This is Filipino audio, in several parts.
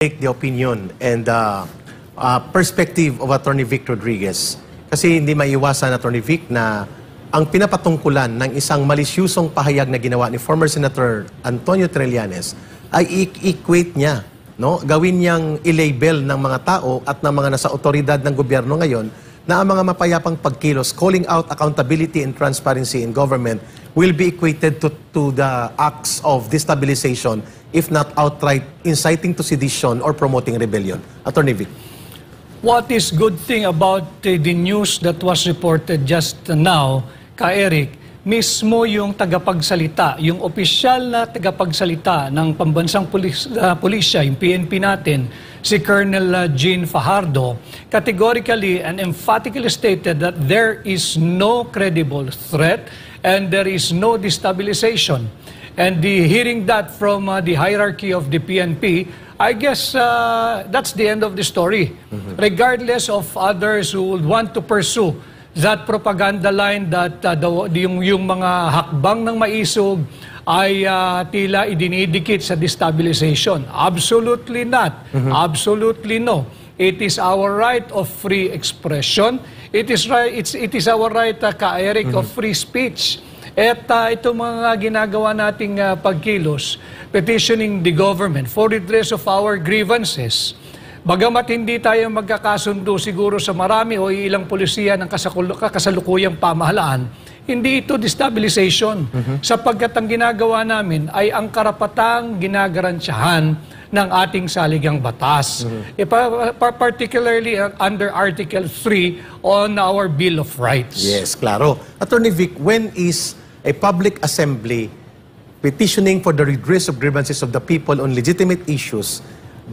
take the opinion and perspective of Attorney Vic Rodriguez. Kasi hindi maiwasan, Attorney Vic, na ang pinapatungkulan ng isang malisyusong pahayag na ginawa ni former Senator Antonio Trillanes ay equate niya, no? Gawin niyang i-label ng mga tao at ng mga nasa otoridad ng gobyerno ngayon na ang mga mapayapang pagkilos, calling out accountability and transparency in government will be equated to the acts of destabilization, if not outright inciting to sedition or promoting rebellion. Attorney Vic. What is good thing about the news that was reported just now, Eric, mismo yung tagapagsalita, yung opisyal na tagapagsalita ng pambansang pulisya, yung PNP natin, si Colonel Jean Fajardo, categorically and emphatically stated that there is no credible threat and there is no destabilization. And hearing that from the hierarchy of the PNP, I guess that's the end of the story. Regardless of others who would want to pursue that propaganda line that yung mga hakbang ng maisog ay tila idinidikit sa destabilization. Absolutely not. Absolutely no. It is our right of free expression. It is our right, Eric, of free speech. At itong mga ginagawa nating pagkilos, petitioning the government for redress of our grievances, bagamat hindi tayo magkakasundo siguro sa marami o ilang polisiya ng kasalukuyang pamahalaan, hindi ito destabilization. Sapagkat ang ginagawa namin ay ang karapatang ginagarantiyahan ng ating saligang batas. Particularly under Article 3 on our Bill of Rights. Yes, claro. Attorney Vic, when is a public assembly petitioning for the redress of grievances of the people on legitimate issues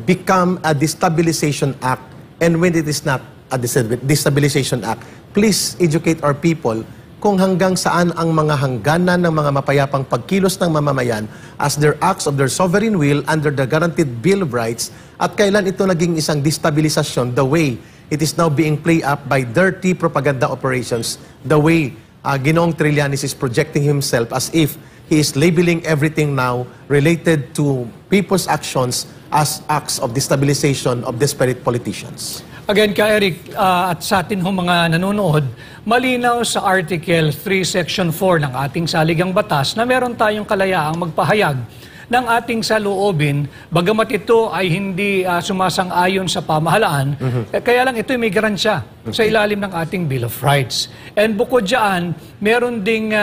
become a destabilization act, and when it is not a destabilization act, please educate our people kung hanggang saan ang mga hangganan ng mga mapayapang pagkilos ng mamamayan as their acts of their sovereign will under the guaranteed Bill of Rights, at kailan ito naging isang destabilisasyon the way it is now being played up by dirty propaganda operations, the way Ginoong Trillanes is projecting himself as if he is labeling everything now related to people's actions as acts of destabilization of desperate politicians. Again, Eric, at sa atin ho mga nanonood, malinaw sa Article 3, Section 4 ng ating saligang batas na meron tayong kalayaang magpahayag ng ating saloobin, bagamat ito ay hindi sumasang-ayon sa pamahalaan, kaya lang ito may garansya sa ilalim ng ating Bill of Rights. And bukod dyan, meron ding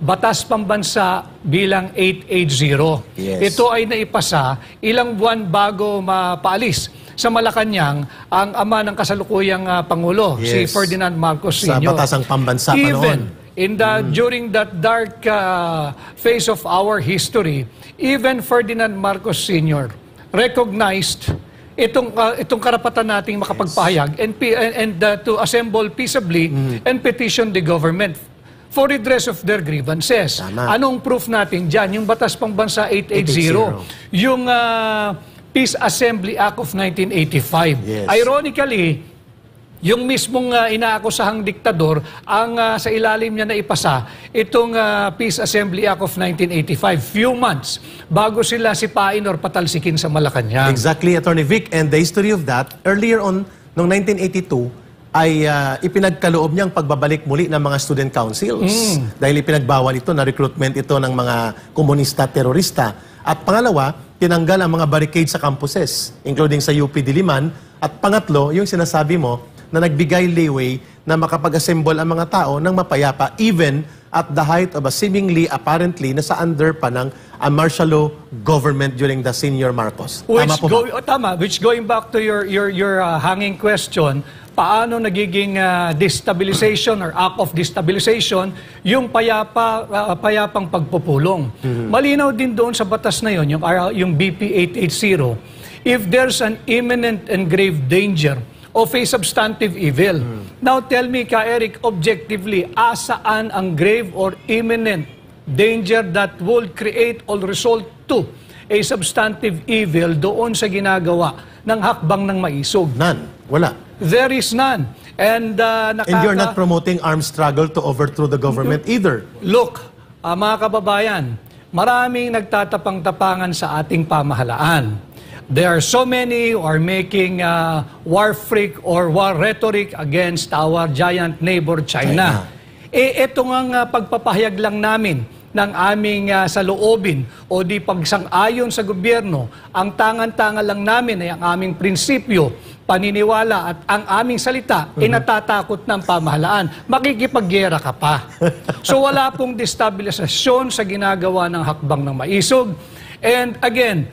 batas pambansa bilang 880. Yes. Ito ay naipasa ilang buwan bago mapaalis sa Malacanang ang ama ng kasalukuyang Pangulo, si Ferdinand Marcos Sr. Sa batasang pambansa pa noon. During that dark phase of our history, even Ferdinand Marcos Sr. recognized itong karapatan nating makapagpahayag and to assemble peaceably and petition the government for redress of their grievances. Tama. Anong proof natin dyan? Yung Batas Pambansa 880. Yung Peace Assembly Act of 1985. Yes. Ironically, yung mismong inaakusahang diktador ang sa ilalim niya na ipasa itong Peace Assembly Act of 1985 few months bago sila sipain or patalsikin sa Malacanang. Exactly, Attorney Vic. And the history of that, earlier on, noong 1982, ay ipinagkaloob niyang pagbabalik muli ng mga student councils. Dahil ipinagbawal ito na recruitment ito ng mga komunista terorista. At pangalawa, tinanggal ang mga barricade sa campuses, including sa UP Diliman. At pangatlo, yung sinasabi mo, na nagbigay leeway na makapag-assemble ang mga tao ng mapayapa even at the height of a seemingly, apparently, nasa under pa ng martial law government during the senior Marcos. Which going back to your hanging question, paano nagiging destabilization or act of destabilization yung payapang pagpupulong. Malinaw din doon sa batas na yun, yung BP 880, if there's an imminent and grave danger of a substantive evil. Now tell me, Eric, objectively, asaan ang grave or imminent danger that will create or result to a substantive evil doon sa ginagawa ng hakbang ng maisog? None. Wala. There is none. And you're not promoting armed struggle to overthrow the government either. Look, mga kababayan, maraming nagtatapang-tapangan sa ating pamahalaan. There are so many who are making war freak or war rhetoric against our giant neighbor China. Ito nga pagpapahayag lang namin ng aming saloobin o di pagsang-ayon sa gobyerno, ang tangan-tangan lang namin ay ang aming prinsipyo, paniniwala at ang aming salita ay natatakot ng pamahalaan. Makikipaggera ka pa. So wala pong destabilisasyon sa ginagawa ng hakbang ng maisog. And again,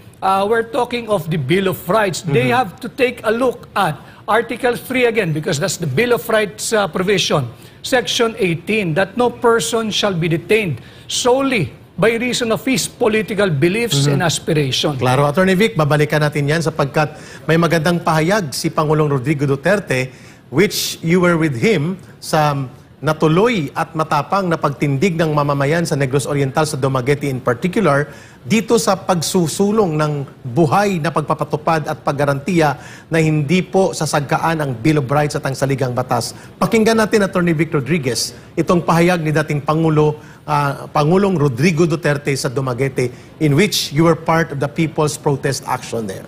we're talking of the Bill of Rights. They have to take a look at Article 3 again, because that's the Bill of Rights provision. Section 18, that no person shall be detained solely by reason of his political beliefs and aspirations. Klaro, Attorney Vic, babalikan natin yan sapagkat may magandang pahayag si Pangulong Rodrigo Duterte, which you were with him sa natuloy at matapang na pagtindig ng mamamayan sa Negros Oriental, sa Dumaguete in particular, dito sa pagsusulong ng buhay na pagpapatupad at paggarantiya na hindi po sasagkaan ang Bill of Rights at ang saligang batas. Pakinggan natin, Attorney Vic Rodriguez, itong pahayag ni dating Pangulong Rodrigo Duterte sa Dumaguete, in which you were part of the People's Protest Action there.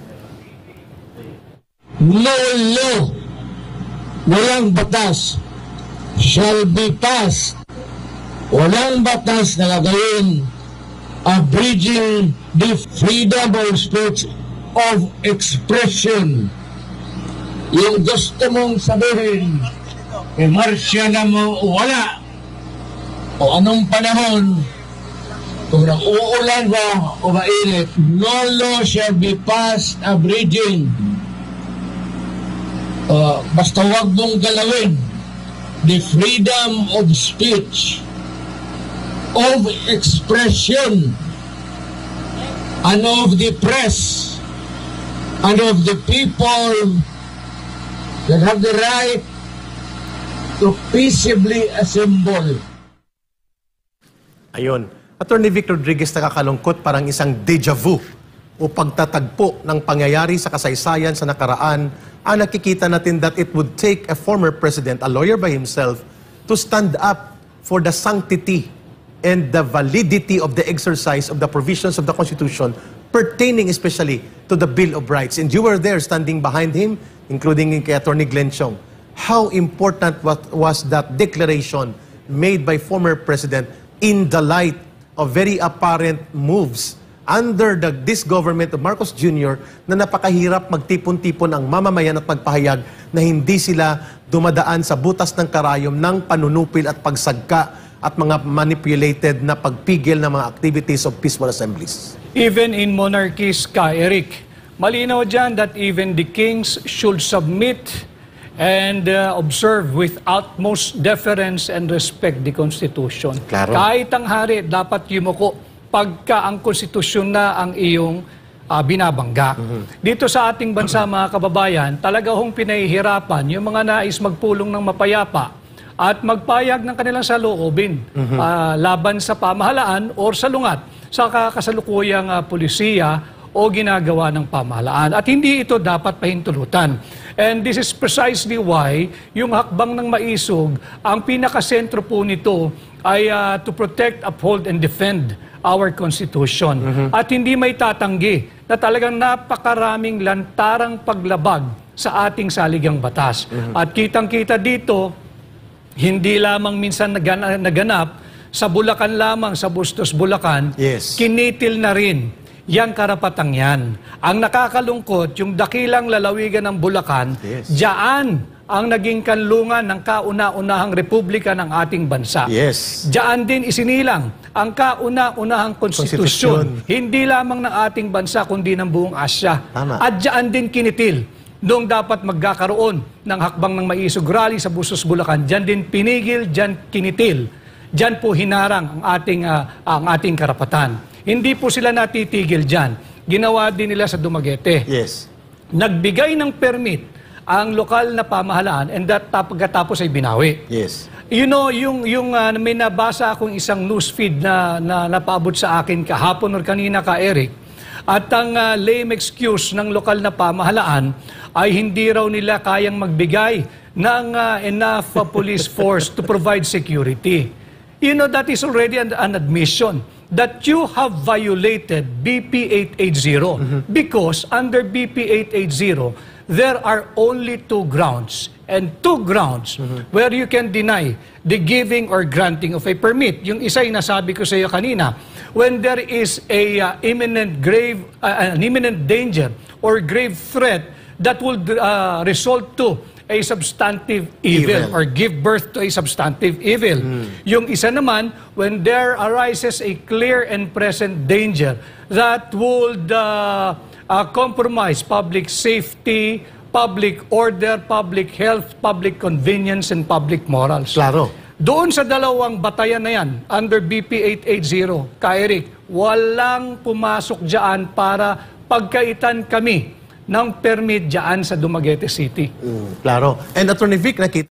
No law, walang batas, shall be passed. Walang batas na gagawin abridging the freedom of speech, of expression. Yung gusto mong sabihin, marsya na mo, wala. O anong panahon, kung nag-uulan ba o mainit, no law shall be passed abridging. Basta wag mong galawin the freedom of speech, of expression, and of the press, and of the people that have the right to peaceably assemble. Ayun. Attorney Vic Rodriguez, nakakalungkot, parang isang deja vu o pagtatagpo ng pangyayari sa kasaysayan sa nakaraan. Nakikita natin that it would take a former president, a lawyer by himself, to stand up for the sanctity and the validity of the exercise of the provisions of the Constitution pertaining especially to the Bill of Rights. And you were there standing behind him, including kay Attorney Glenn Chong. How important was that declaration made by former president in the light of very apparent moves under this government of Marcos Jr. na napakahirap magtipon-tipon ang mamamayan at magpahayag na hindi sila dumadaan sa butas ng karayom ng panunupil at pagsagka at mga manipulated na pagpigil ng mga activities of peaceful assemblies. Even in monarchies, Eric, malinaw dyan that even the kings should submit and observe with utmost deference and respect the Constitution. Claro. Kahit ang hari, dapat yumuko pagka ang konstitusyon na ang iyong binabangga. Dito sa ating bansa, mga kababayan, talaga hong pinahihirapan yung mga nais magpulong ng mapayapa at magpayag ng kanilang saloobin laban sa pamahalaan o salungat sa kasalukuyang pulisiya o ginagawa ng pamahalaan. At hindi ito dapat pahintulutan. And this is precisely why yung hakbang ng maisog, ang pinakasentro po nito ay to protect, uphold, and defend our Constitution. At hindi may tatanggi na talagang napakaraming lantarang paglabag sa ating saligang batas. At kitang-kita dito, hindi lamang minsan naganap sa Bulacan lamang, sa Bustos, Bulacan, kinitil na rin yang karapatang yan. Ang nakakalungkot, yung dakilang lalawigan ng Bulacan, diyan ang naging kanlungan ng kauna-unahang republika ng ating bansa. Diyan din isinilang ang kauna-unahang konstitusyon, hindi lamang ng ating bansa, kundi ng buong Asya. At diyan din kinitil noong dapat magkakaroon ng hakbang ng maisog rally sa Bustos, Bulacan. Diyan din pinigil, diyan kinitil. Diyan po hinarang ang ating karapatan. Hindi po sila natitigil dyan. Ginawa din nila sa Dumaguete. Nagbigay ng permit ang lokal na pamahalaan and that pagkatapos ay binawi. You know, yung may nabasa akong isang newsfeed na napaabot sa akin kahapon or kanina Eric. At ang lame excuse ng lokal na pamahalaan ay hindi raw nila kayang magbigay ng enough police force to provide security. You know, that is already an admission that you have violated BP 880 because under BP 880, there are only two grounds where you can deny the giving or granting of a permit. Yung isa yung nasabi ko sa iyo kanina, when there is a an imminent danger or grave threat that will result to a substantive evil or give birth to a substantive evil. Yung isa naman, when there arises a clear and present danger that would compromise public safety, public order, public health, public convenience, and public morals. Klaro. Doon sa dalawang batayan na yan, under BP 880, Ka-Eric, walang pumasok dyan para pagkaitan kami ng permit dyan sa Dumaguete City. Klaro. And Attorney Vic, nakita